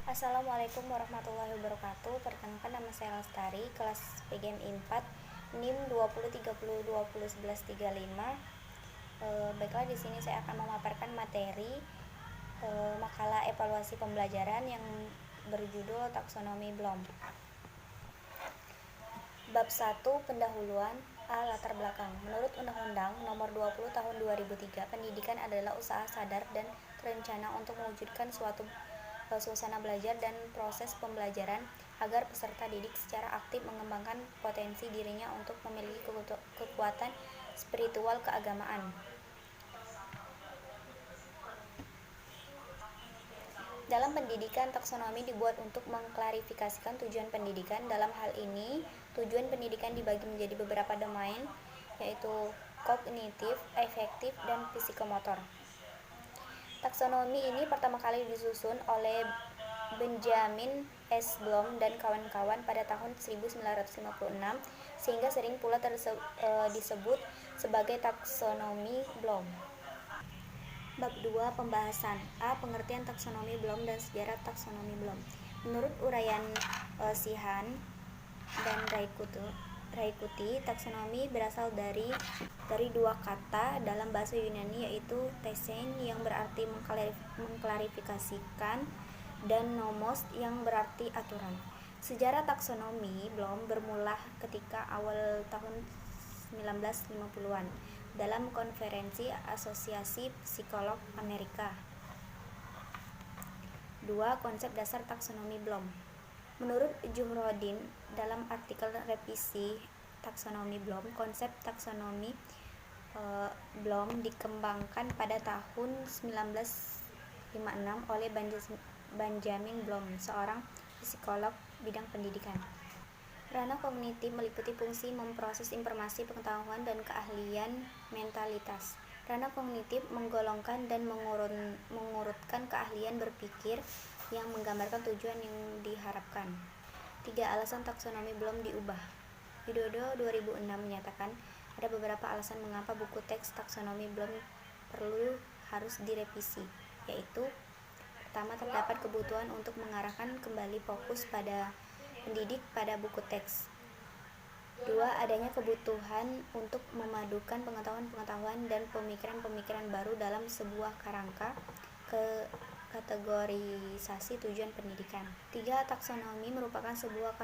Assalamualaikum warahmatullahi wabarakatuh. Perkenalkan, nama saya Lestari, kelas PGMI 4, NIM 2030201135. Baiklah, di sini saya akan memaparkan materi makalah evaluasi pembelajaran yang berjudul Taksonomi Bloom. Bab 1, pendahuluan. Latar belakang. Menurut Undang-Undang Nomor 20 Tahun 2003, pendidikan adalah usaha sadar dan terencana untuk mewujudkan suatu suasana belajar dan proses pembelajaran agar peserta didik secara aktif mengembangkan potensi dirinya untuk memiliki kekuatan spiritual keagamaan. Dalam pendidikan, taksonomi dibuat untuk mengklarifikasikan tujuan pendidikan. Dalam hal ini, tujuan pendidikan dibagi menjadi beberapa domain, yaitu kognitif, afektif, dan psikomotor. Taksonomi ini pertama kali disusun oleh Benjamin S. Bloom dan kawan-kawan pada tahun 1956, sehingga sering pula disebut sebagai taksonomi Bloom. Bab 2, pembahasan. Pengertian taksonomi Bloom dan sejarah taksonomi Bloom. Menurut uraian Sheehan dan Raikuti, taksonomi berasal dari dua kata dalam bahasa Yunani, yaitu thesein yang berarti mengklarifikasikan dan nomos yang berarti aturan. Sejarah taksonomi Bloom bermula ketika awal tahun 1950-an dalam konferensi Asosiasi Psikolog Amerika. 2. Konsep dasar taksonomi Bloom. Menurut Juhrodin dalam artikel revisi taksonomi Bloom, konsep taksonomi Bloom dikembangkan pada tahun 1956 oleh Benjamin Bloom, seorang psikolog bidang pendidikan. Ranah kognitif meliputi fungsi memproses informasi, pengetahuan, dan keahlian mentalitas. Ranah kognitif menggolongkan dan mengurutkan keahlian berpikir yang menggambarkan tujuan yang diharapkan. 3. Alasan taksonomi Bloom diubah. Widodo 2006 menyatakan ada beberapa alasan mengapa buku teks taksonomi Bloom harus direvisi, yaitu: pertama, terdapat kebutuhan untuk mengarahkan kembali fokus pada pendidik pada buku teks. 2. Adanya kebutuhan untuk memadukan pengetahuan-pengetahuan dan pemikiran-pemikiran baru dalam sebuah kerangka kategorisasi tujuan pendidikan. 3. Taksonomi merupakan sebuah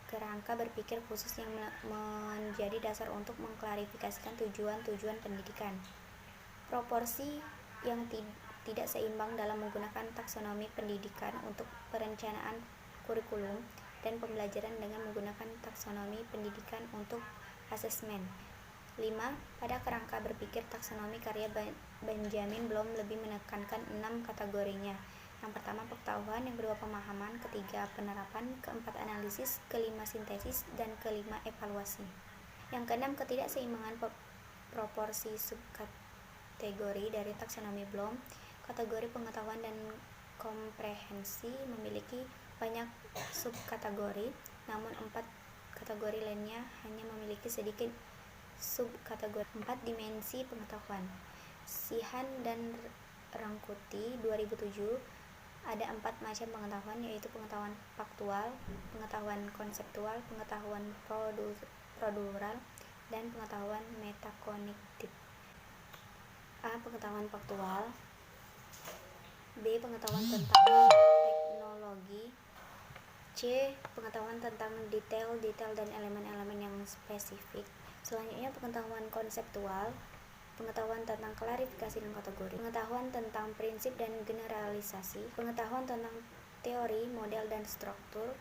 kerangka berpikir khusus yang menjadi dasar untuk mengklarifikasikan tujuan-tujuan pendidikan. Proporsi yang tidak seimbang dalam menggunakan taksonomi pendidikan untuk perencanaan kurikulum dan pembelajaran dengan menggunakan taksonomi pendidikan untuk asesmen. 5. Pada kerangka berpikir taksonomi karya Benjamin Bloom lebih menekankan 6 kategorinya. Yang pertama, pengetahuan. Yang kedua, pemahaman. Ketiga, penerapan. Keempat, analisis. Kelima, sintesis. Dan kelima, evaluasi. Yang keenam, ketidakseimbangan proporsi subkategori dari taksonomi Bloom. Kategori pengetahuan dan komprehensi memiliki banyak subkategori, namun 4 kategori lainnya hanya memiliki sedikit subkategori. 4. Dimensi pengetahuan. Sheehan dan Raikuti 2007, ada 4 macam pengetahuan, yaitu pengetahuan faktual, pengetahuan konseptual, pengetahuan prosedural, dan pengetahuan metakognitif. A. Pengetahuan faktual. B. Pengetahuan tentang teknologi. C. Pengetahuan tentang detail dan elemen-elemen yang spesifik. Selanjutnya, pengetahuan konseptual, pengetahuan tentang klarifikasi dan kategori, pengetahuan tentang prinsip dan generalisasi, pengetahuan tentang teori, model, dan struktur,